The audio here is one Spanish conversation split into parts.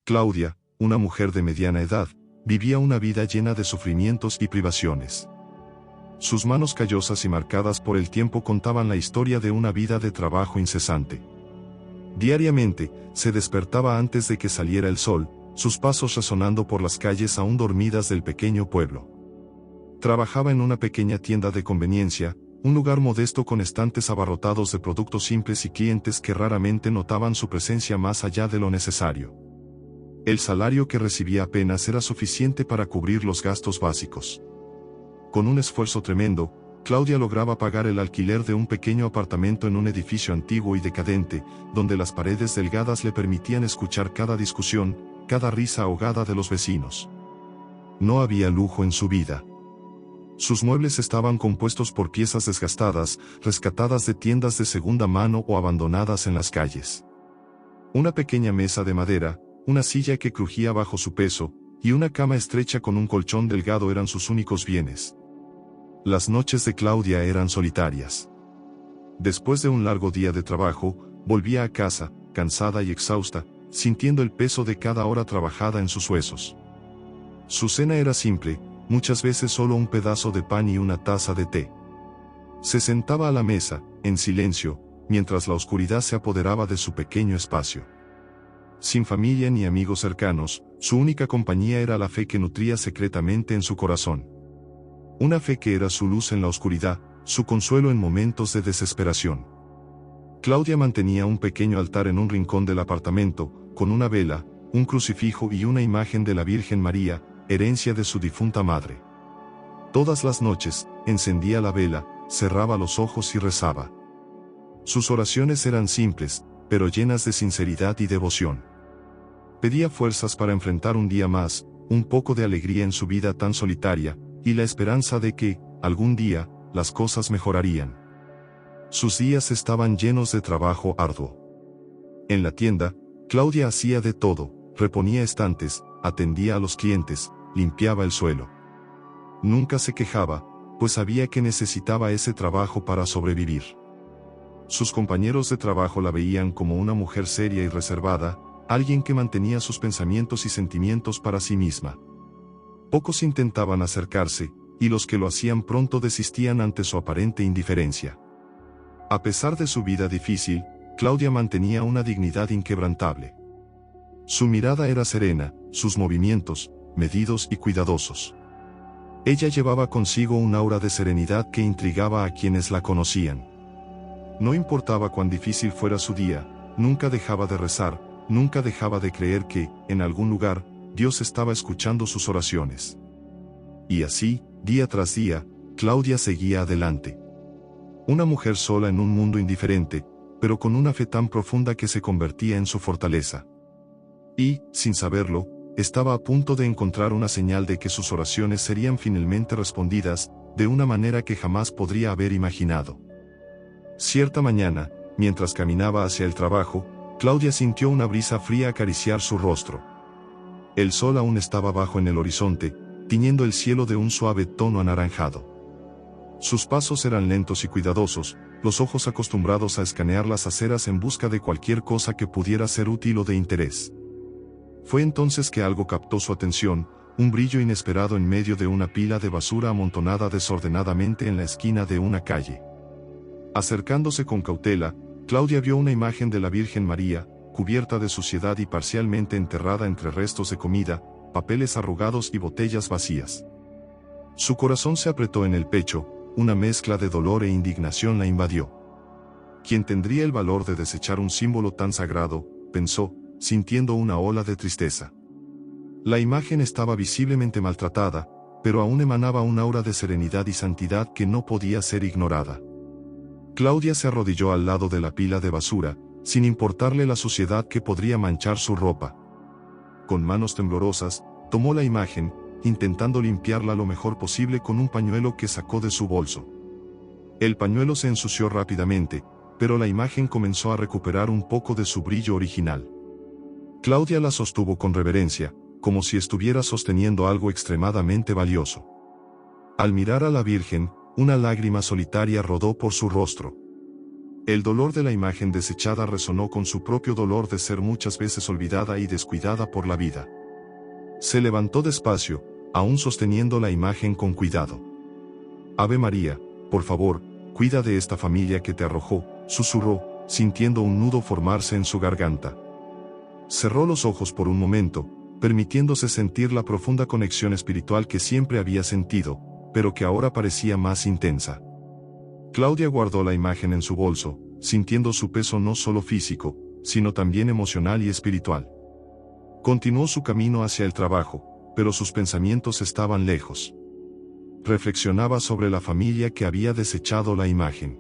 Claudia, una mujer de mediana edad, vivía una vida llena de sufrimientos y privaciones. Sus manos callosas y marcadas por el tiempo contaban la historia de una vida de trabajo incesante. Diariamente, se despertaba antes de que saliera el sol, sus pasos resonando por las calles aún dormidas del pequeño pueblo. Trabajaba en una pequeña tienda de conveniencia, un lugar modesto con estantes abarrotados de productos simples y clientes que raramente notaban su presencia más allá de lo necesario. El salario que recibía apenas era suficiente para cubrir los gastos básicos. Con un esfuerzo tremendo, Claudia lograba pagar el alquiler de un pequeño apartamento en un edificio antiguo y decadente, donde las paredes delgadas le permitían escuchar cada discusión, cada risa ahogada de los vecinos. No había lujo en su vida. Sus muebles estaban compuestos por piezas desgastadas, rescatadas de tiendas de segunda mano o abandonadas en las calles. Una pequeña mesa de madera, una silla que crujía bajo su peso, y una cama estrecha con un colchón delgado eran sus únicos bienes. Las noches de Claudia eran solitarias. Después de un largo día de trabajo, volvía a casa, cansada y exhausta, sintiendo el peso de cada hora trabajada en sus huesos. Su cena era simple, muchas veces solo un pedazo de pan y una taza de té. Se sentaba a la mesa, en silencio, mientras la oscuridad se apoderaba de su pequeño espacio. Sin familia ni amigos cercanos, su única compañía era la fe que nutría secretamente en su corazón. Una fe que era su luz en la oscuridad, su consuelo en momentos de desesperación. Claudia mantenía un pequeño altar en un rincón del apartamento, con una vela, un crucifijo y una imagen de la Virgen María, herencia de su difunta madre. Todas las noches, encendía la vela, cerraba los ojos y rezaba. Sus oraciones eran simples, pero llenas de sinceridad y devoción. Pedía fuerzas para enfrentar un día más, un poco de alegría en su vida tan solitaria, y la esperanza de que, algún día, las cosas mejorarían. Sus días estaban llenos de trabajo arduo. En la tienda, Claudia hacía de todo, reponía estantes, atendía a los clientes, limpiaba el suelo. Nunca se quejaba, pues sabía que necesitaba ese trabajo para sobrevivir. Sus compañeros de trabajo la veían como una mujer seria y reservada, alguien que mantenía sus pensamientos y sentimientos para sí misma. Pocos intentaban acercarse, y los que lo hacían pronto desistían ante su aparente indiferencia. A pesar de su vida difícil, Claudia mantenía una dignidad inquebrantable. Su mirada era serena, sus movimientos, medidos y cuidadosos. Ella llevaba consigo un aura de serenidad que intrigaba a quienes la conocían. No importaba cuán difícil fuera su día, nunca dejaba de rezar, nunca dejaba de creer que, en algún lugar, Dios estaba escuchando sus oraciones. Y así, día tras día, Claudia seguía adelante. Una mujer sola en un mundo indiferente, pero con una fe tan profunda que se convertía en su fortaleza. Y, sin saberlo, estaba a punto de encontrar una señal de que sus oraciones serían finalmente respondidas, de una manera que jamás podría haber imaginado. Cierta mañana, mientras caminaba hacia el trabajo, Claudia sintió una brisa fría acariciar su rostro. El sol aún estaba bajo en el horizonte, tiñendo el cielo de un suave tono anaranjado. Sus pasos eran lentos y cuidadosos, los ojos acostumbrados a escanear las aceras en busca de cualquier cosa que pudiera ser útil o de interés. Fue entonces que algo captó su atención, un brillo inesperado en medio de una pila de basura amontonada desordenadamente en la esquina de una calle. Acercándose con cautela, Claudia vio una imagen de la Virgen María, cubierta de suciedad y parcialmente enterrada entre restos de comida, papeles arrugados y botellas vacías. Su corazón se apretó en el pecho, una mezcla de dolor e indignación la invadió. ¿Quién tendría el valor de desechar un símbolo tan sagrado?, pensó, sintiendo una ola de tristeza. La imagen estaba visiblemente maltratada, pero aún emanaba un aura de serenidad y santidad que no podía ser ignorada. Claudia se arrodilló al lado de la pila de basura, sin importarle la suciedad que podría manchar su ropa. Con manos temblorosas, tomó la imagen, intentando limpiarla lo mejor posible con un pañuelo que sacó de su bolso. El pañuelo se ensució rápidamente, pero la imagen comenzó a recuperar un poco de su brillo original. Claudia la sostuvo con reverencia, como si estuviera sosteniendo algo extremadamente valioso. Al mirar a la Virgen, una lágrima solitaria rodó por su rostro. El dolor de la imagen desechada resonó con su propio dolor de ser muchas veces olvidada y descuidada por la vida. Se levantó despacio, aún sosteniendo la imagen con cuidado. Ave María, por favor, cuida de esta familia que te arrojó, susurró, sintiendo un nudo formarse en su garganta. Cerró los ojos por un momento, permitiéndose sentir la profunda conexión espiritual que siempre había sentido, pero que ahora parecía más intensa. Claudia guardó la imagen en su bolso, sintiendo su peso no solo físico, sino también emocional y espiritual. Continuó su camino hacia el trabajo, pero sus pensamientos estaban lejos. Reflexionaba sobre la familia que había desechado la imagen.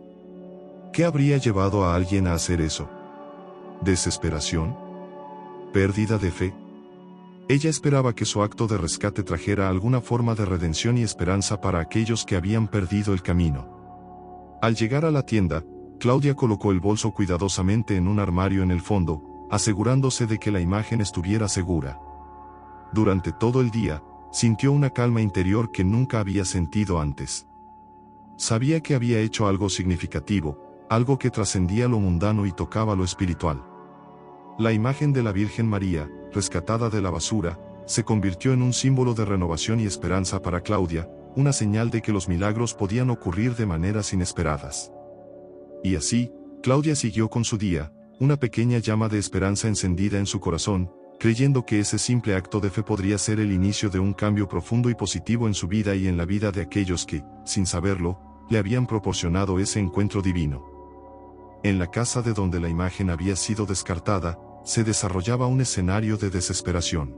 ¿Qué habría llevado a alguien a hacer eso? ¿Desesperación? ¿Pérdida de fe? Ella esperaba que su acto de rescate trajera alguna forma de redención y esperanza para aquellos que habían perdido el camino. Al llegar a la tienda, Claudia colocó el bolso cuidadosamente en un armario en el fondo, asegurándose de que la imagen estuviera segura. Durante todo el día, sintió una calma interior que nunca había sentido antes. Sabía que había hecho algo significativo, algo que trascendía lo mundano y tocaba lo espiritual. La imagen de la Virgen María, rescatada de la basura, se convirtió en un símbolo de renovación y esperanza para Claudia, una señal de que los milagros podían ocurrir de maneras inesperadas. Y así, Claudia siguió con su día, una pequeña llama de esperanza encendida en su corazón, creyendo que ese simple acto de fe podría ser el inicio de un cambio profundo y positivo en su vida y en la vida de aquellos que, sin saberlo, le habían proporcionado ese encuentro divino. En la casa de donde la imagen había sido descartada, se desarrollaba un escenario de desesperación.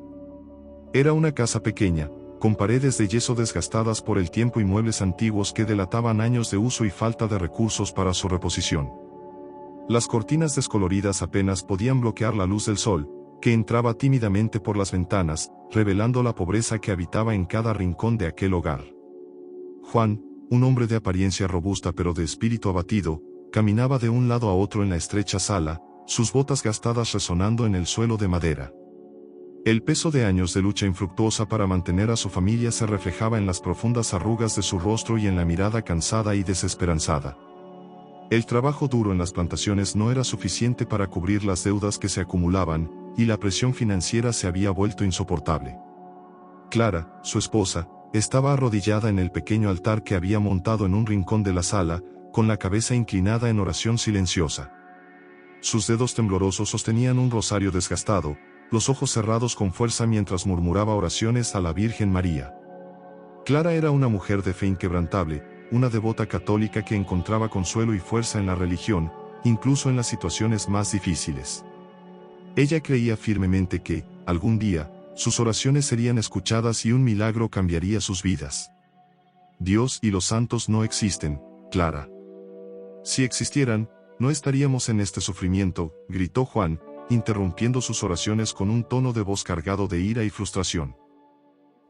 Era una casa pequeña, con paredes de yeso desgastadas por el tiempo y muebles antiguos que delataban años de uso y falta de recursos para su reposición. Las cortinas descoloridas apenas podían bloquear la luz del sol, que entraba tímidamente por las ventanas, revelando la pobreza que habitaba en cada rincón de aquel hogar. Juan, un hombre de apariencia robusta pero de espíritu abatido, caminaba de un lado a otro en la estrecha sala, sus botas gastadas resonando en el suelo de madera. El peso de años de lucha infructuosa para mantener a su familia se reflejaba en las profundas arrugas de su rostro y en la mirada cansada y desesperanzada. El trabajo duro en las plantaciones no era suficiente para cubrir las deudas que se acumulaban, y la presión financiera se había vuelto insoportable. Clara, su esposa, estaba arrodillada en el pequeño altar que había montado en un rincón de la sala, con la cabeza inclinada en oración silenciosa. Sus dedos temblorosos sostenían un rosario desgastado, los ojos cerrados con fuerza mientras murmuraba oraciones a la Virgen María. Clara era una mujer de fe inquebrantable, una devota católica que encontraba consuelo y fuerza en la religión, incluso en las situaciones más difíciles. Ella creía firmemente que, algún día, sus oraciones serían escuchadas y un milagro cambiaría sus vidas. Dios y los santos no existen, Clara. Si existieran, no estaríamos en este sufrimiento, gritó Juan, interrumpiendo sus oraciones con un tono de voz cargado de ira y frustración.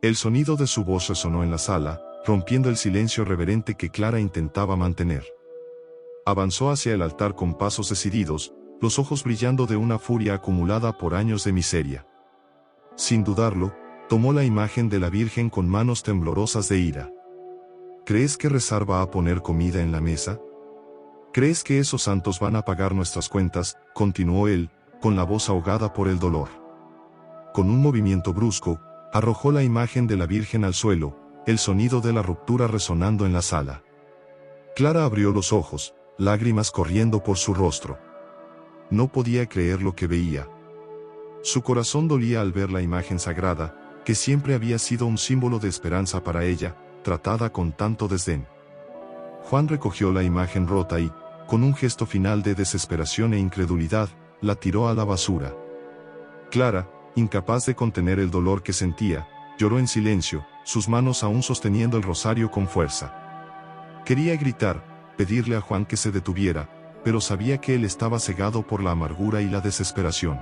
El sonido de su voz resonó en la sala, rompiendo el silencio reverente que Clara intentaba mantener. Avanzó hacia el altar con pasos decididos, los ojos brillando de una furia acumulada por años de miseria. Sin dudarlo, tomó la imagen de la Virgen con manos temblorosas de ira. ¿Crees que rezar va a poner comida en la mesa? ¿Crees que esos santos van a pagar nuestras cuentas?, continuó él, con la voz ahogada por el dolor. Con un movimiento brusco, arrojó la imagen de la Virgen al suelo, el sonido de la ruptura resonando en la sala. Clara abrió los ojos, lágrimas corriendo por su rostro. No podía creer lo que veía. Su corazón dolía al ver la imagen sagrada, que siempre había sido un símbolo de esperanza para ella, tratada con tanto desdén. Juan recogió la imagen rota y, con un gesto final de desesperación e incredulidad, la tiró a la basura. Clara, incapaz de contener el dolor que sentía, lloró en silencio, sus manos aún sosteniendo el rosario con fuerza. Quería gritar, pedirle a Juan que se detuviera, pero sabía que él estaba cegado por la amargura y la desesperación.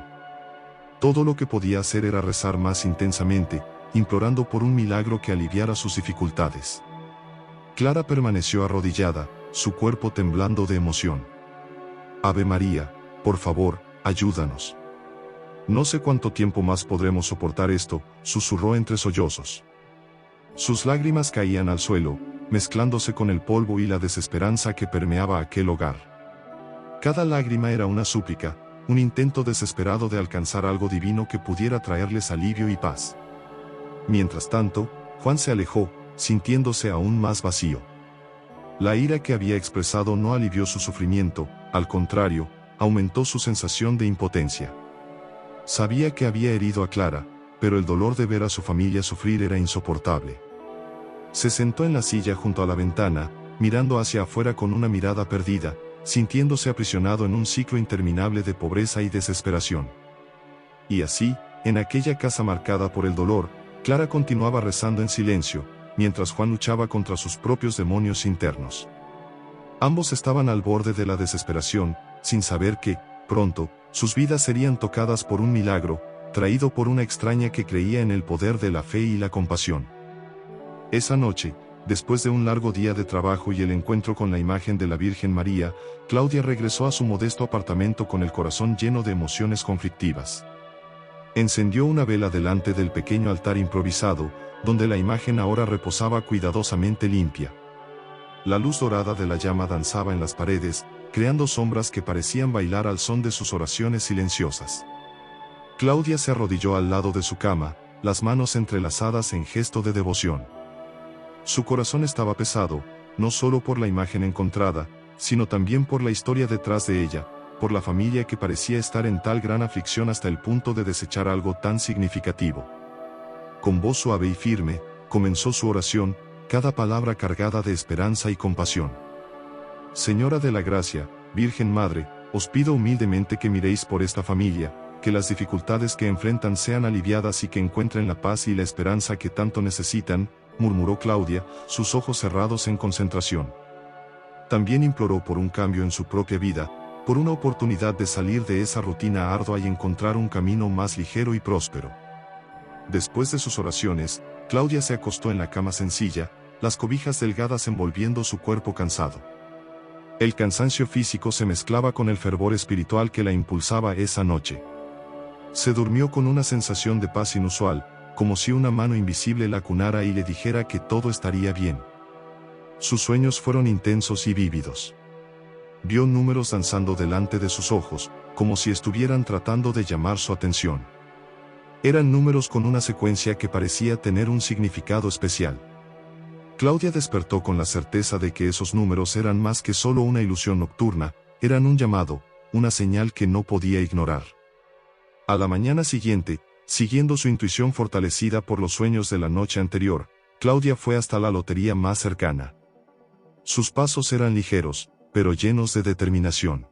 Todo lo que podía hacer era rezar más intensamente, implorando por un milagro que aliviara sus dificultades. Clara permaneció arrodillada, su cuerpo temblando de emoción. Ave María, por favor, ayúdanos. No sé cuánto tiempo más podremos soportar esto, susurró entre sollozos. Sus lágrimas caían al suelo, mezclándose con el polvo y la desesperanza que permeaba aquel hogar. Cada lágrima era una súplica, un intento desesperado de alcanzar algo divino que pudiera traerles alivio y paz. Mientras tanto, Juan se alejó, sintiéndose aún más vacío. La ira que había expresado no alivió su sufrimiento, al contrario, aumentó su sensación de impotencia. Sabía que había herido a Clara, pero el dolor de ver a su familia sufrir era insoportable. Se sentó en la silla junto a la ventana, mirando hacia afuera con una mirada perdida, sintiéndose aprisionado en un ciclo interminable de pobreza y desesperación. Y así, en aquella casa marcada por el dolor, Clara continuaba rezando en silencio, mientras Juan luchaba contra sus propios demonios internos. Ambos estaban al borde de la desesperación, sin saber que, pronto, sus vidas serían tocadas por un milagro, traído por una extraña que creía en el poder de la fe y la compasión. Esa noche, después de un largo día de trabajo y el encuentro con la imagen de la Virgen María, Claudia regresó a su modesto apartamento con el corazón lleno de emociones conflictivas. Encendió una vela delante del pequeño altar improvisado, donde la imagen ahora reposaba cuidadosamente limpia. La luz dorada de la llama danzaba en las paredes, creando sombras que parecían bailar al son de sus oraciones silenciosas. Claudia se arrodilló al lado de su cama, las manos entrelazadas en gesto de devoción. Su corazón estaba pesado, no solo por la imagen encontrada, sino también por la historia detrás de ella, por la familia que parecía estar en tal gran aflicción hasta el punto de desechar algo tan significativo. Con voz suave y firme, comenzó su oración, cada palabra cargada de esperanza y compasión. Señora de la Gracia, Virgen Madre, os pido humildemente que miréis por esta familia, que las dificultades que enfrentan sean aliviadas y que encuentren la paz y la esperanza que tanto necesitan, murmuró Claudia, sus ojos cerrados en concentración. También imploró por un cambio en su propia vida, por una oportunidad de salir de esa rutina ardua y encontrar un camino más ligero y próspero. Después de sus oraciones, Claudia se acostó en la cama sencilla, las cobijas delgadas envolviendo su cuerpo cansado. El cansancio físico se mezclaba con el fervor espiritual que la impulsaba esa noche. Se durmió con una sensación de paz inusual, como si una mano invisible la acunara y le dijera que todo estaría bien. Sus sueños fueron intensos y vívidos. Vio números danzando delante de sus ojos, como si estuvieran tratando de llamar su atención. Eran números con una secuencia que parecía tener un significado especial. Claudia despertó con la certeza de que esos números eran más que solo una ilusión nocturna, eran un llamado, una señal que no podía ignorar. A la mañana siguiente, siguiendo su intuición fortalecida por los sueños de la noche anterior, Claudia fue hasta la lotería más cercana. Sus pasos eran ligeros, pero llenos de determinación.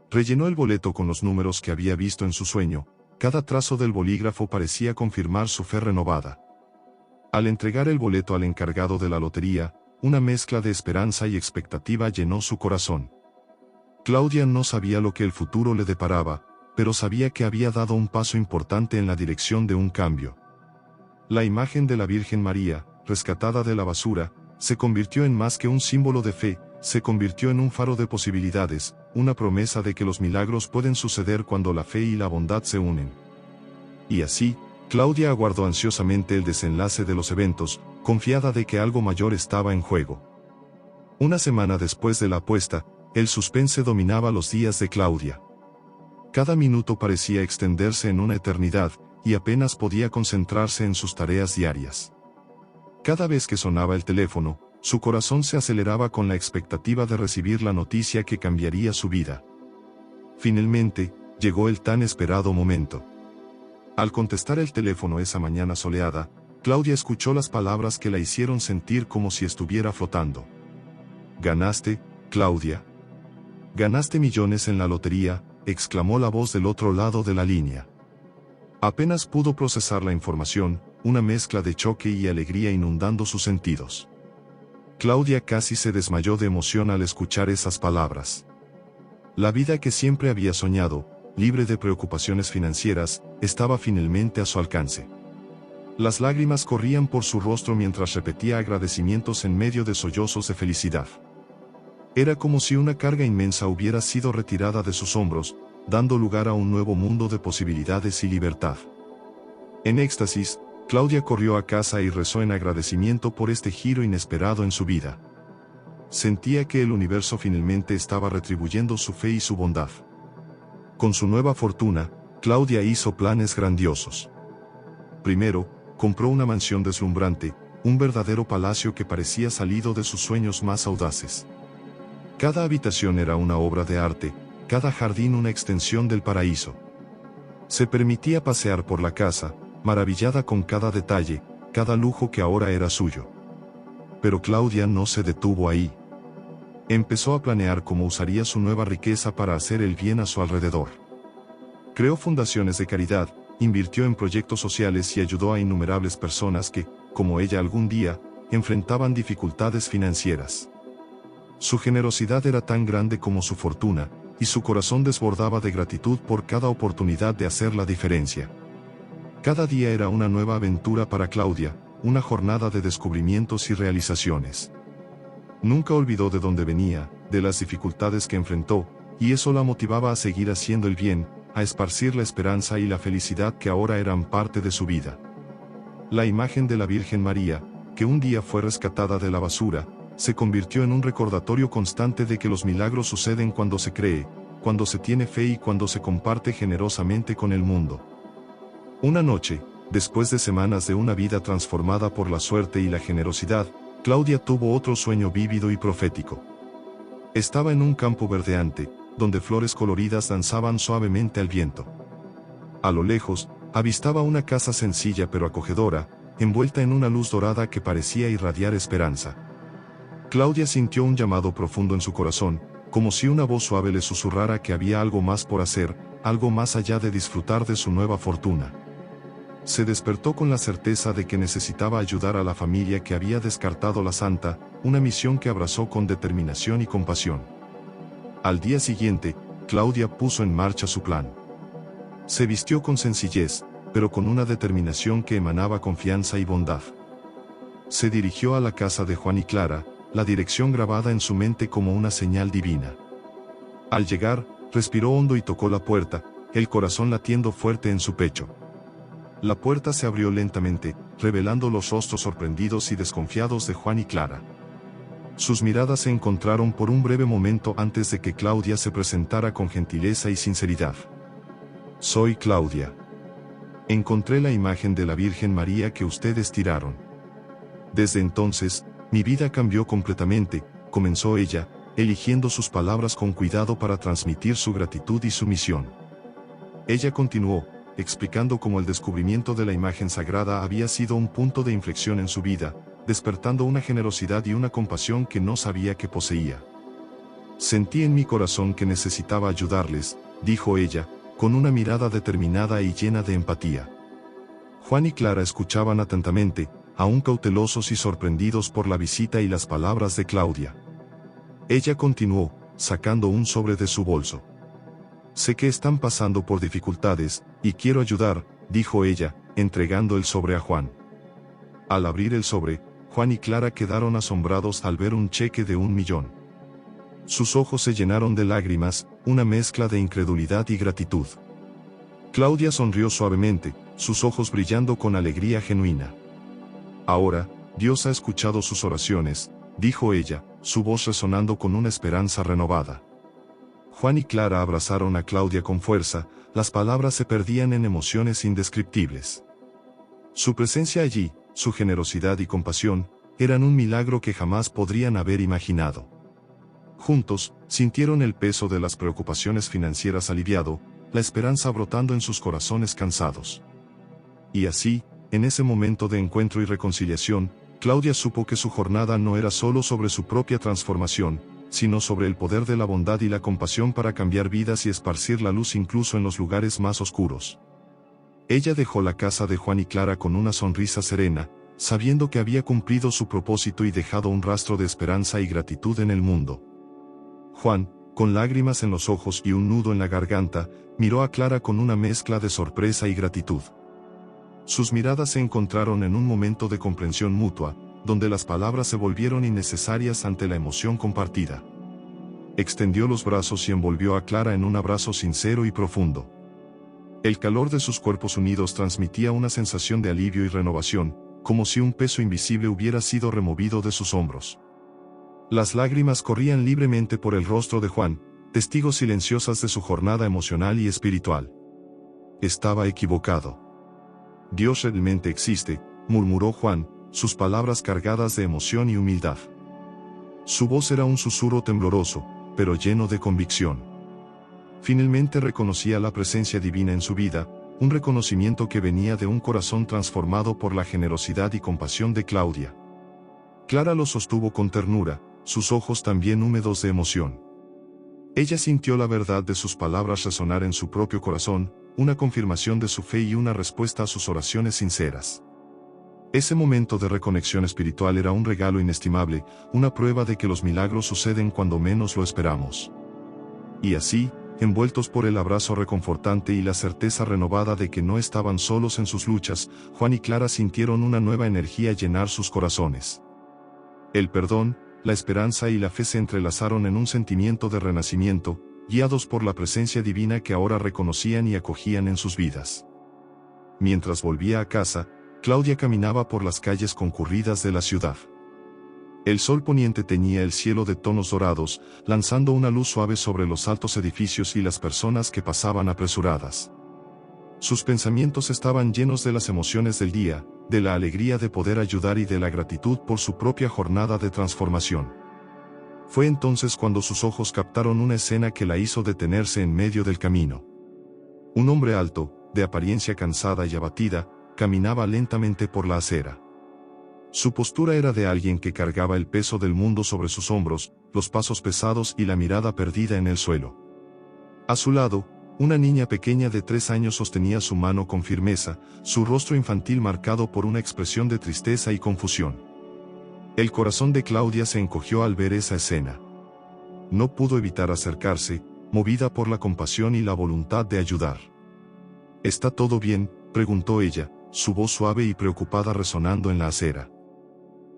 Rellenó el boleto con los números que había visto en su sueño, cada trazo del bolígrafo parecía confirmar su fe renovada. Al entregar el boleto al encargado de la lotería, una mezcla de esperanza y expectativa llenó su corazón. Claudia no sabía lo que el futuro le deparaba, pero sabía que había dado un paso importante en la dirección de un cambio. La imagen de la Virgen María, rescatada de la basura, se convirtió en más que un símbolo de fe, se convirtió en un faro de posibilidades, una promesa de que los milagros pueden suceder cuando la fe y la bondad se unen. Y así, Claudia aguardó ansiosamente el desenlace de los eventos, confiada de que algo mayor estaba en juego. Una semana después de la apuesta, el suspense dominaba los días de Claudia. Cada minuto parecía extenderse en una eternidad, y apenas podía concentrarse en sus tareas diarias. Cada vez que sonaba el teléfono, su corazón se aceleraba con la expectativa de recibir la noticia que cambiaría su vida. Finalmente, llegó el tan esperado momento. Al contestar el teléfono esa mañana soleada, Claudia escuchó las palabras que la hicieron sentir como si estuviera flotando. «Ganaste, Claudia. Ganaste millones en la lotería», exclamó la voz del otro lado de la línea. Apenas pudo procesar la información, una mezcla de choque y alegría inundando sus sentidos. Claudia casi se desmayó de emoción al escuchar esas palabras. La vida que siempre había soñado, libre de preocupaciones financieras, estaba finalmente a su alcance. Las lágrimas corrían por su rostro mientras repetía agradecimientos en medio de sollozos de felicidad. Era como si una carga inmensa hubiera sido retirada de sus hombros, dando lugar a un nuevo mundo de posibilidades y libertad. En éxtasis, Claudia corrió a casa y rezó en agradecimiento por este giro inesperado en su vida. Sentía que el universo finalmente estaba retribuyendo su fe y su bondad. Con su nueva fortuna, Claudia hizo planes grandiosos. Primero, compró una mansión deslumbrante, un verdadero palacio que parecía salido de sus sueños más audaces. Cada habitación era una obra de arte, cada jardín una extensión del paraíso. Se permitía pasear por la casa, maravillada con cada detalle, cada lujo que ahora era suyo. Pero Claudia no se detuvo ahí. Empezó a planear cómo usaría su nueva riqueza para hacer el bien a su alrededor. Creó fundaciones de caridad, invirtió en proyectos sociales y ayudó a innumerables personas que, como ella algún día, enfrentaban dificultades financieras. Su generosidad era tan grande como su fortuna, y su corazón desbordaba de gratitud por cada oportunidad de hacer la diferencia. Cada día era una nueva aventura para Claudia, una jornada de descubrimientos y realizaciones. Nunca olvidó de dónde venía, de las dificultades que enfrentó, y eso la motivaba a seguir haciendo el bien, a esparcir la esperanza y la felicidad que ahora eran parte de su vida. La imagen de la Virgen María, que un día fue rescatada de la basura, se convirtió en un recordatorio constante de que los milagros suceden cuando se cree, cuando se tiene fe y cuando se comparte generosamente con el mundo. Una noche, después de semanas de una vida transformada por la suerte y la generosidad, Claudia tuvo otro sueño vívido y profético. Estaba en un campo verdeante, donde flores coloridas danzaban suavemente al viento. A lo lejos, avistaba una casa sencilla pero acogedora, envuelta en una luz dorada que parecía irradiar esperanza. Claudia sintió un llamado profundo en su corazón, como si una voz suave le susurrara que había algo más por hacer, algo más allá de disfrutar de su nueva fortuna. Se despertó con la certeza de que necesitaba ayudar a la familia que había descartado la santa, una misión que abrazó con determinación y compasión. Al día siguiente, Claudia puso en marcha su plan. Se vistió con sencillez, pero con una determinación que emanaba confianza y bondad. Se dirigió a la casa de Juan y Clara, la dirección grabada en su mente como una señal divina. Al llegar, respiró hondo y tocó la puerta, el corazón latiendo fuerte en su pecho. La puerta se abrió lentamente, revelando los rostros sorprendidos y desconfiados de Juan y Clara. Sus miradas se encontraron por un breve momento antes de que Claudia se presentara con gentileza y sinceridad. «Soy Claudia. Encontré la imagen de la Virgen María que ustedes tiraron. Desde entonces, mi vida cambió completamente», comenzó ella, eligiendo sus palabras con cuidado para transmitir su gratitud y su misión. Ella continuó, explicando cómo el descubrimiento de la imagen sagrada había sido un punto de inflexión en su vida, despertando una generosidad y una compasión que no sabía que poseía. «Sentí en mi corazón que necesitaba ayudarles», dijo ella, con una mirada determinada y llena de empatía. Juan y Clara escuchaban atentamente, aún cautelosos y sorprendidos por la visita y las palabras de Claudia. Ella continuó, sacando un sobre de su bolso. «Sé que están pasando por dificultades, y quiero ayudar», dijo ella, entregando el sobre a Juan. Al abrir el sobre, Juan y Clara quedaron asombrados al ver un cheque de 1 millón. Sus ojos se llenaron de lágrimas, una mezcla de incredulidad y gratitud. Claudia sonrió suavemente, sus ojos brillando con alegría genuina. «Ahora, Dios ha escuchado sus oraciones», dijo ella, su voz resonando con una esperanza renovada. Juan y Clara abrazaron a Claudia con fuerza, las palabras se perdían en emociones indescriptibles. Su presencia allí, su generosidad y compasión, eran un milagro que jamás podrían haber imaginado. Juntos, sintieron el peso de las preocupaciones financieras aliviado, la esperanza brotando en sus corazones cansados. Y así, en ese momento de encuentro y reconciliación, Claudia supo que su jornada no era solo sobre su propia transformación, sino sobre el poder de la bondad y la compasión para cambiar vidas y esparcir la luz incluso en los lugares más oscuros. Ella dejó la casa de Juan y Clara con una sonrisa serena, sabiendo que había cumplido su propósito y dejado un rastro de esperanza y gratitud en el mundo. Juan, con lágrimas en los ojos y un nudo en la garganta, miró a Clara con una mezcla de sorpresa y gratitud. Sus miradas se encontraron en un momento de comprensión mutua, donde las palabras se volvieron innecesarias ante la emoción compartida. Extendió los brazos y envolvió a Clara en un abrazo sincero y profundo. El calor de sus cuerpos unidos transmitía una sensación de alivio y renovación, como si un peso invisible hubiera sido removido de sus hombros. Las lágrimas corrían libremente por el rostro de Juan, testigos silenciosas de su jornada emocional y espiritual. Estaba equivocado. Dios realmente existe, murmuró Juan, sus palabras cargadas de emoción y humildad. Su voz era un susurro tembloroso, pero lleno de convicción. Finalmente reconocía la presencia divina en su vida, un reconocimiento que venía de un corazón transformado por la generosidad y compasión de Claudia. Clara lo sostuvo con ternura, sus ojos también húmedos de emoción. Ella sintió la verdad de sus palabras resonar en su propio corazón, una confirmación de su fe y una respuesta a sus oraciones sinceras. Ese momento de reconexión espiritual era un regalo inestimable, una prueba de que los milagros suceden cuando menos lo esperamos. Y así, envueltos por el abrazo reconfortante y la certeza renovada de que no estaban solos en sus luchas, Juan y Clara sintieron una nueva energía llenar sus corazones. El perdón, la esperanza y la fe se entrelazaron en un sentimiento de renacimiento, guiados por la presencia divina que ahora reconocían y acogían en sus vidas. Mientras volvía a casa, Claudia caminaba por las calles concurridas de la ciudad. El sol poniente teñía el cielo de tonos dorados, lanzando una luz suave sobre los altos edificios y las personas que pasaban apresuradas. Sus pensamientos estaban llenos de las emociones del día, de la alegría de poder ayudar y de la gratitud por su propia jornada de transformación. Fue entonces cuando sus ojos captaron una escena que la hizo detenerse en medio del camino. Un hombre alto, de apariencia cansada y abatida, caminaba lentamente por la acera. Su postura era de alguien que cargaba el peso del mundo sobre sus hombros, los pasos pesados y la mirada perdida en el suelo. A su lado, una niña pequeña de 3 años sostenía su mano con firmeza, su rostro infantil marcado por una expresión de tristeza y confusión. El corazón de Claudia se encogió al ver esa escena. No pudo evitar acercarse, movida por la compasión y la voluntad de ayudar. ¿Está todo bien?, preguntó ella, su voz suave y preocupada resonando en la acera.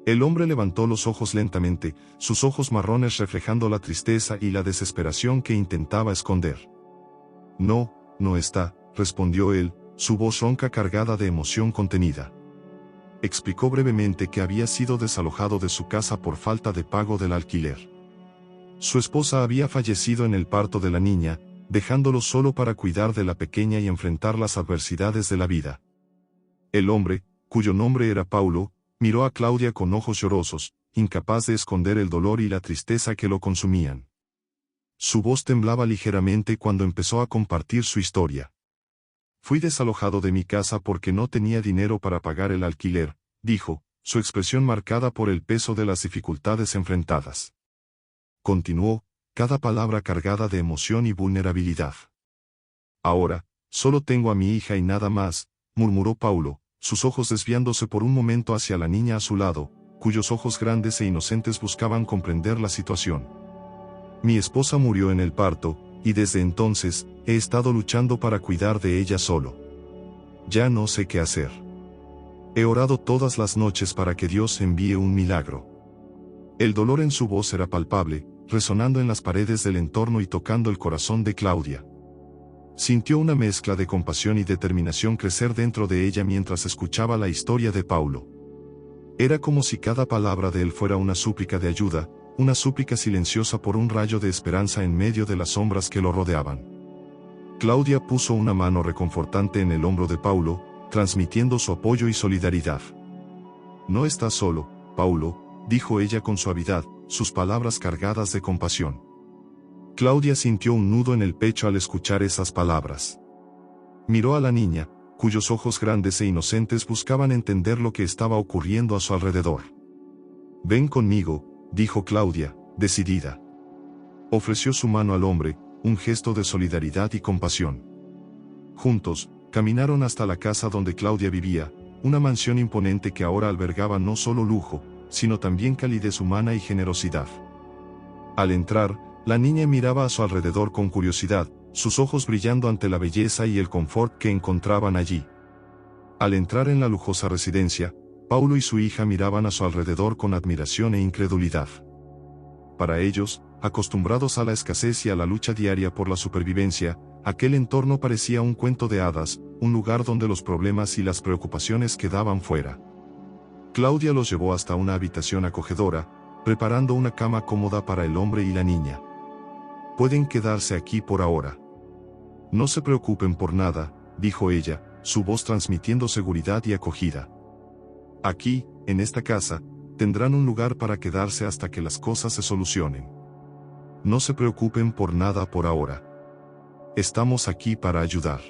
El hombre levantó los ojos lentamente, sus ojos marrones reflejando la tristeza y la desesperación que intentaba esconder. No, no está, respondió él, su voz ronca cargada de emoción contenida. Explicó brevemente que había sido desalojado de su casa por falta de pago del alquiler. Su esposa había fallecido en el parto de la niña, dejándolo solo para cuidar de la pequeña y enfrentar las adversidades de la vida. El hombre, cuyo nombre era Paulo, miró a Claudia con ojos llorosos, incapaz de esconder el dolor y la tristeza que lo consumían. Su voz temblaba ligeramente cuando empezó a compartir su historia. Fui desalojado de mi casa porque no tenía dinero para pagar el alquiler, dijo, su expresión marcada por el peso de las dificultades enfrentadas. Continuó, cada palabra cargada de emoción y vulnerabilidad. Ahora, solo tengo a mi hija y nada más, murmuró Paulo, sus ojos desviándose por un momento hacia la niña a su lado, cuyos ojos grandes e inocentes buscaban comprender la situación. Mi esposa murió en el parto, y desde entonces, he estado luchando para cuidar de ella solo. Ya no sé qué hacer. He orado todas las noches para que Dios envíe un milagro. El dolor en su voz era palpable, resonando en las paredes del entorno y tocando el corazón de Claudia. Sintió una mezcla de compasión y determinación crecer dentro de ella mientras escuchaba la historia de Paulo. Era como si cada palabra de él fuera una súplica de ayuda, una súplica silenciosa por un rayo de esperanza en medio de las sombras que lo rodeaban. Claudia puso una mano reconfortante en el hombro de Paulo, transmitiendo su apoyo y solidaridad. No estás solo, Paulo, dijo ella con suavidad, sus palabras cargadas de compasión. Claudia sintió un nudo en el pecho al escuchar esas palabras. Miró a la niña, cuyos ojos grandes e inocentes buscaban entender lo que estaba ocurriendo a su alrededor. Ven conmigo, dijo Claudia, decidida. Ofreció su mano al hombre, un gesto de solidaridad y compasión. Juntos, caminaron hasta la casa donde Claudia vivía, una mansión imponente que ahora albergaba no solo lujo, sino también calidez humana y generosidad. Al entrar, la niña miraba a su alrededor con curiosidad, sus ojos brillando ante la belleza y el confort que encontraban allí. Al entrar en la lujosa residencia, Paulo y su hija miraban a su alrededor con admiración e incredulidad. Para ellos, acostumbrados a la escasez y a la lucha diaria por la supervivencia, aquel entorno parecía un cuento de hadas, un lugar donde los problemas y las preocupaciones quedaban fuera. Claudia los llevó hasta una habitación acogedora, preparando una cama cómoda para el hombre y la niña. Pueden quedarse aquí por ahora. No se preocupen por nada, dijo ella, su voz transmitiendo seguridad y acogida. Aquí, en esta casa, tendrán un lugar para quedarse hasta que las cosas se solucionen. No se preocupen por nada por ahora. Estamos aquí para ayudar.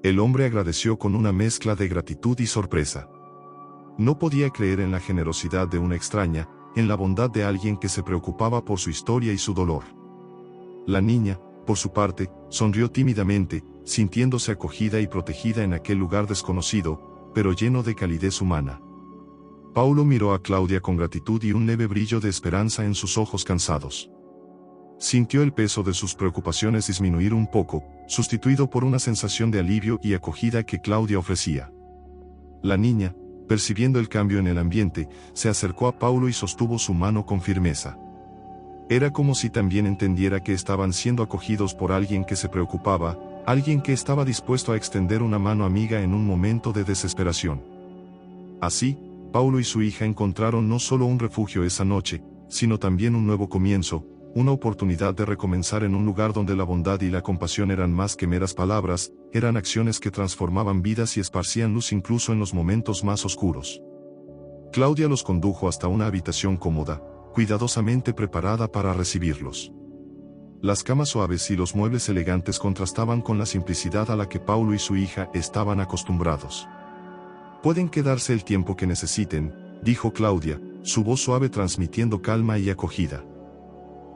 El hombre agradeció con una mezcla de gratitud y sorpresa. No podía creer en la generosidad de una extraña, en la bondad de alguien que se preocupaba por su historia y su dolor. La niña, por su parte, sonrió tímidamente, sintiéndose acogida y protegida en aquel lugar desconocido, pero lleno de calidez humana. Paulo miró a Claudia con gratitud y un leve brillo de esperanza en sus ojos cansados. Sintió el peso de sus preocupaciones disminuir un poco, sustituido por una sensación de alivio y acogida que Claudia ofrecía. La niña, percibiendo el cambio en el ambiente, se acercó a Paulo y sostuvo su mano con firmeza. Era como si también entendiera que estaban siendo acogidos por alguien que se preocupaba, alguien que estaba dispuesto a extender una mano amiga en un momento de desesperación. Así, Paulo y su hija encontraron no solo un refugio esa noche, sino también un nuevo comienzo, una oportunidad de recomenzar en un lugar donde la bondad y la compasión eran más que meras palabras, eran acciones que transformaban vidas y esparcían luz incluso en los momentos más oscuros. Claudia los condujo hasta una habitación cómoda, cuidadosamente preparada para recibirlos. Las camas suaves y los muebles elegantes contrastaban con la simplicidad a la que Paulo y su hija estaban acostumbrados. Pueden quedarse el tiempo que necesiten, dijo Claudia, su voz suave transmitiendo calma y acogida.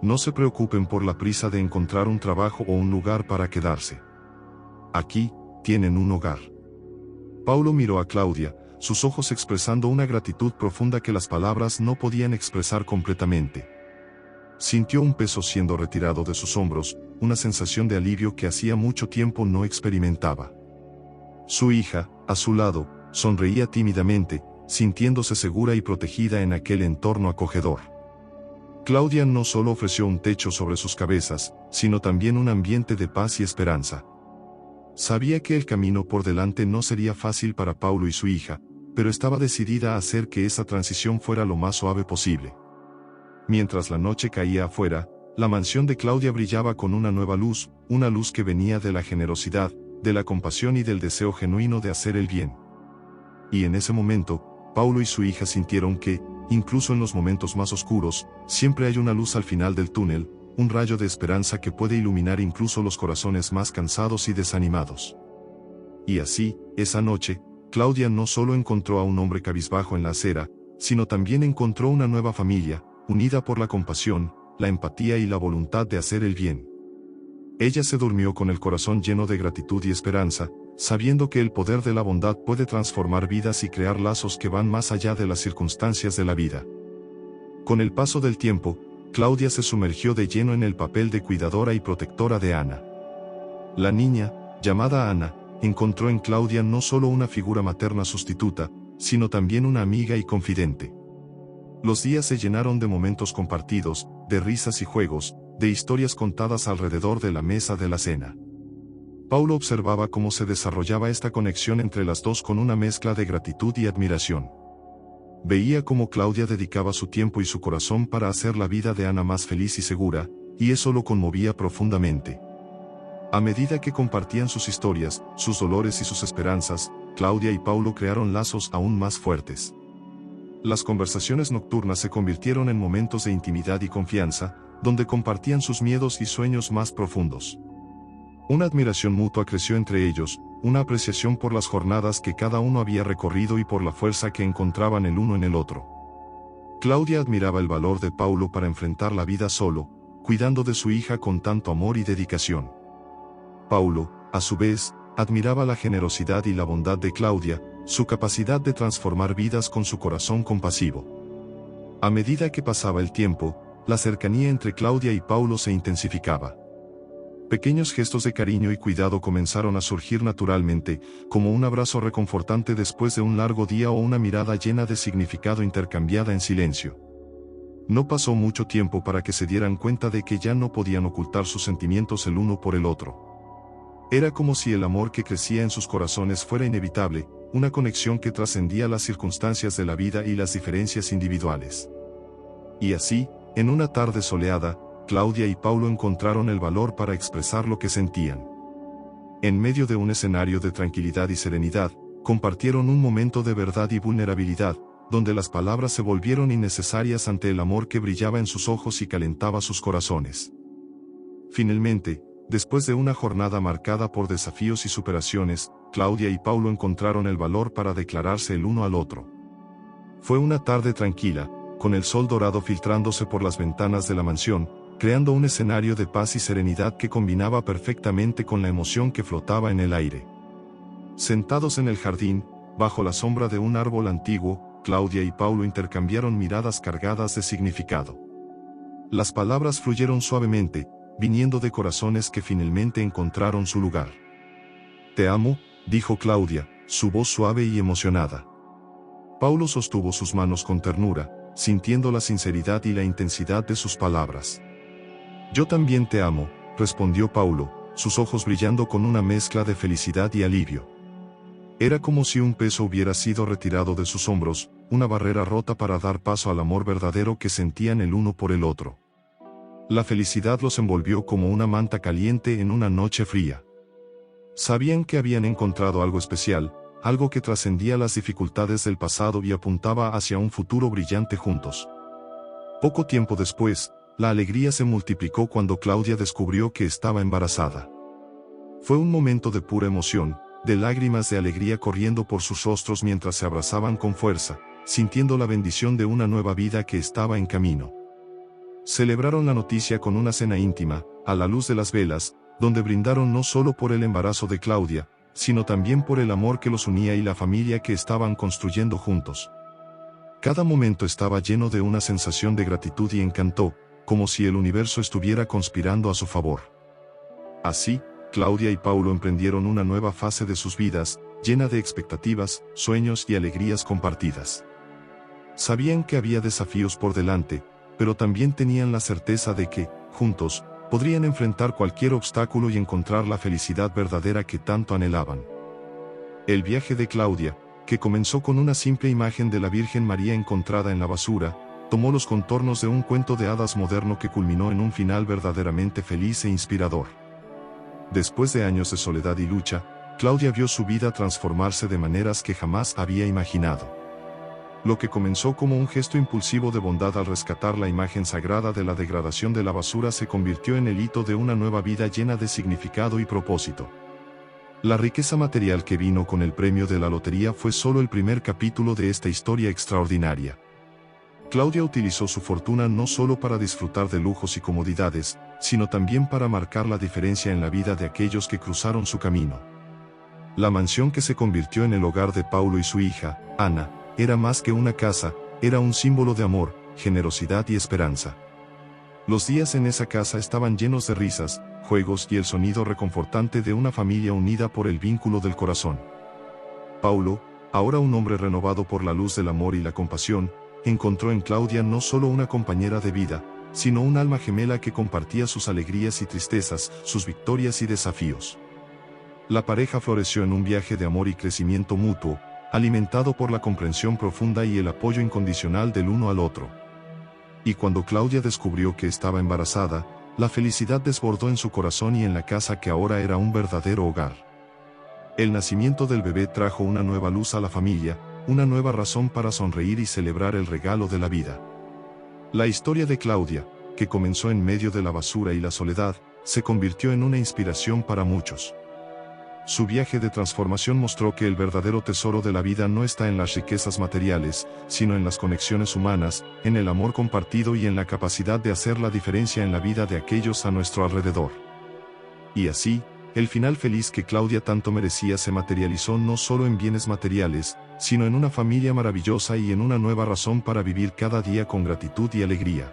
No se preocupen por la prisa de encontrar un trabajo o un lugar para quedarse. Aquí, tienen un hogar. Paulo miró a Claudia, sus ojos expresando una gratitud profunda que las palabras no podían expresar completamente. Sintió un peso siendo retirado de sus hombros, una sensación de alivio que hacía mucho tiempo no experimentaba. Su hija, a su lado, sonreía tímidamente, sintiéndose segura y protegida en aquel entorno acogedor. Claudia no solo ofreció un techo sobre sus cabezas, sino también un ambiente de paz y esperanza. Sabía que el camino por delante no sería fácil para Paulo y su hija, pero estaba decidida a hacer que esa transición fuera lo más suave posible. Mientras la noche caía afuera, la mansión de Claudia brillaba con una nueva luz, una luz que venía de la generosidad, de la compasión y del deseo genuino de hacer el bien. Y en ese momento, Paulo y su hija sintieron que, incluso en los momentos más oscuros, siempre hay una luz al final del túnel, un rayo de esperanza que puede iluminar incluso los corazones más cansados y desanimados. Y así, esa noche, Claudia no solo encontró a un hombre cabizbajo en la acera, sino también encontró una nueva familia, unida por la compasión, la empatía y la voluntad de hacer el bien. Ella se durmió con el corazón lleno de gratitud y esperanza, sabiendo que el poder de la bondad puede transformar vidas y crear lazos que van más allá de las circunstancias de la vida. Con el paso del tiempo, Claudia se sumergió de lleno en el papel de cuidadora y protectora de Ana. La niña, llamada Ana, encontró en Claudia no solo una figura materna sustituta, sino también una amiga y confidente. Los días se llenaron de momentos compartidos, de risas y juegos, de historias contadas alrededor de la mesa de la cena. Paulo observaba cómo se desarrollaba esta conexión entre las dos con una mezcla de gratitud y admiración. Veía cómo Claudia dedicaba su tiempo y su corazón para hacer la vida de Ana más feliz y segura, y eso lo conmovía profundamente. A medida que compartían sus historias, sus dolores y sus esperanzas, Claudia y Paulo crearon lazos aún más fuertes. Las conversaciones nocturnas se convirtieron en momentos de intimidad y confianza, donde compartían sus miedos y sueños más profundos. Una admiración mutua creció entre ellos, una apreciación por las jornadas que cada uno había recorrido y por la fuerza que encontraban el uno en el otro. Claudia admiraba el valor de Paulo para enfrentar la vida solo, cuidando de su hija con tanto amor y dedicación. Paulo, a su vez, admiraba la generosidad y la bondad de Claudia, su capacidad de transformar vidas con su corazón compasivo. A medida que pasaba el tiempo, la cercanía entre Claudia y Paulo se intensificaba. Pequeños gestos de cariño y cuidado comenzaron a surgir naturalmente, como un abrazo reconfortante después de un largo día o una mirada llena de significado intercambiada en silencio. No pasó mucho tiempo para que se dieran cuenta de que ya no podían ocultar sus sentimientos el uno por el otro. Era como si el amor que crecía en sus corazones fuera inevitable, una conexión que trascendía las circunstancias de la vida y las diferencias individuales. Y así, en una tarde soleada, Claudia y Paulo encontraron el valor para expresar lo que sentían. En medio de un escenario de tranquilidad y serenidad, compartieron un momento de verdad y vulnerabilidad, donde las palabras se volvieron innecesarias ante el amor que brillaba en sus ojos y calentaba sus corazones. Finalmente, después de una jornada marcada por desafíos y superaciones, Claudia y Paulo encontraron el valor para declararse el uno al otro. Fue una tarde tranquila, con el sol dorado filtrándose por las ventanas de la mansión, creando un escenario de paz y serenidad que combinaba perfectamente con la emoción que flotaba en el aire. Sentados en el jardín, bajo la sombra de un árbol antiguo, Claudia y Paulo intercambiaron miradas cargadas de significado. Las palabras fluyeron suavemente, viniendo de corazones que finalmente encontraron su lugar. «Te amo», dijo Claudia, su voz suave y emocionada. Paulo sostuvo sus manos con ternura, sintiendo la sinceridad y la intensidad de sus palabras. «Yo también te amo», respondió Paulo, sus ojos brillando con una mezcla de felicidad y alivio. Era como si un peso hubiera sido retirado de sus hombros, una barrera rota para dar paso al amor verdadero que sentían el uno por el otro. La felicidad los envolvió como una manta caliente en una noche fría. Sabían que habían encontrado algo especial, algo que trascendía las dificultades del pasado y apuntaba hacia un futuro brillante juntos. Poco tiempo después, la alegría se multiplicó cuando Claudia descubrió que estaba embarazada. Fue un momento de pura emoción, de lágrimas de alegría corriendo por sus rostros mientras se abrazaban con fuerza, sintiendo la bendición de una nueva vida que estaba en camino. Celebraron la noticia con una cena íntima, a la luz de las velas, donde brindaron no solo por el embarazo de Claudia, sino también por el amor que los unía y la familia que estaban construyendo juntos. Cada momento estaba lleno de una sensación de gratitud y encanto, como si el universo estuviera conspirando a su favor. Así, Claudia y Paulo emprendieron una nueva fase de sus vidas, llena de expectativas, sueños y alegrías compartidas. Sabían que había desafíos por delante, pero también tenían la certeza de que, juntos, podrían enfrentar cualquier obstáculo y encontrar la felicidad verdadera que tanto anhelaban. El viaje de Claudia, que comenzó con una simple imagen de la Virgen María encontrada en la basura, tomó los contornos de un cuento de hadas moderno que culminó en un final verdaderamente feliz e inspirador. Después de años de soledad y lucha, Claudia vio su vida transformarse de maneras que jamás había imaginado. Lo que comenzó como un gesto impulsivo de bondad al rescatar la imagen sagrada de la degradación de la basura se convirtió en el hito de una nueva vida llena de significado y propósito. La riqueza material que vino con el premio de la lotería fue solo el primer capítulo de esta historia extraordinaria. Claudia utilizó su fortuna no solo para disfrutar de lujos y comodidades, sino también para marcar la diferencia en la vida de aquellos que cruzaron su camino. La mansión que se convirtió en el hogar de Paulo y su hija, Ana, era más que una casa, era un símbolo de amor, generosidad y esperanza. Los días en esa casa estaban llenos de risas, juegos y el sonido reconfortante de una familia unida por el vínculo del corazón. Paulo, ahora un hombre renovado por la luz del amor y la compasión, encontró en Claudia no solo una compañera de vida, sino un alma gemela que compartía sus alegrías y tristezas, sus victorias y desafíos. La pareja floreció en un viaje de amor y crecimiento mutuo, alimentado por la comprensión profunda y el apoyo incondicional del uno al otro. Y cuando Claudia descubrió que estaba embarazada, la felicidad desbordó en su corazón y en la casa que ahora era un verdadero hogar. El nacimiento del bebé trajo una nueva luz a la familia, una nueva razón para sonreír y celebrar el regalo de la vida. La historia de Claudia, que comenzó en medio de la basura y la soledad, se convirtió en una inspiración para muchos. Su viaje de transformación mostró que el verdadero tesoro de la vida no está en las riquezas materiales, sino en las conexiones humanas, en el amor compartido y en la capacidad de hacer la diferencia en la vida de aquellos a nuestro alrededor. Y así, el final feliz que Claudia tanto merecía se materializó no solo en bienes materiales, sino en una familia maravillosa y en una nueva razón para vivir cada día con gratitud y alegría.